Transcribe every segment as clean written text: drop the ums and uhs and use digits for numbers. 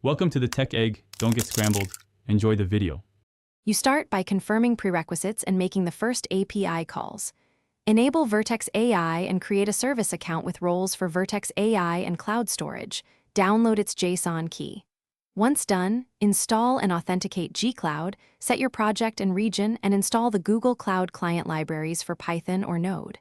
Welcome to the Tech Egg. Don't get scrambled. Enjoy the video. You start by confirming prerequisites and making the first API calls. Enable Vertex AI and create a service account with roles for Vertex AI and cloud storage. Download its JSON key. Once done, install and authenticate gCloud, set your project and region, and install the Google Cloud Client libraries for Python or Node.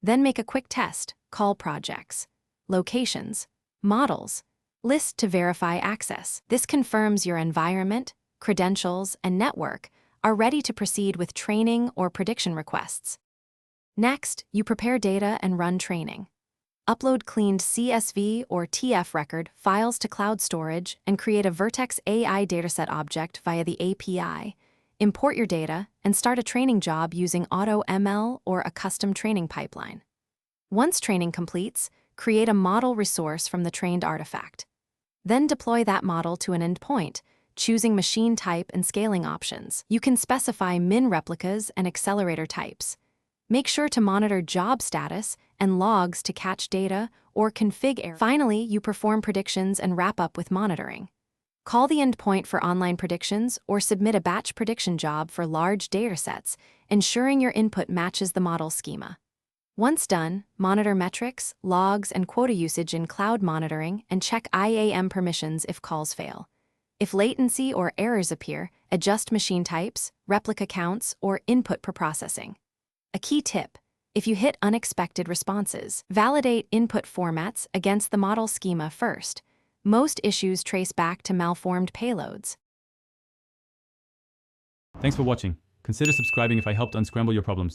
Then make a quick test, call projects, locations, models, list to verify access. This confirms your environment, credentials, and network are ready to proceed with training or prediction requests. Next, you prepare data and run training. Upload cleaned CSV or TF record files to cloud storage and create a Vertex AI dataset object via the API. Import your data and start a training job using AutoML or a custom training pipeline. Once training completes, create a model resource from the trained artifact. Then deploy that model to an endpoint, choosing machine type and scaling options. You can specify min replicas and accelerator types. Make sure to monitor job status and logs to catch data or config errors. Finally, you perform predictions and wrap up with monitoring. Call the endpoint for online predictions or submit a batch prediction job for large datasets, ensuring your input matches the model schema. Once done, monitor metrics, logs, and quota usage in cloud monitoring and check IAM permissions if calls fail. If latency or errors appear, adjust machine types, replica counts, or input preprocessing. A key tip: if you hit unexpected responses, validate input formats against the model schema first. Most issues trace back to malformed payloads. Thanks for watching. Consider subscribing if I helped unscramble your problems.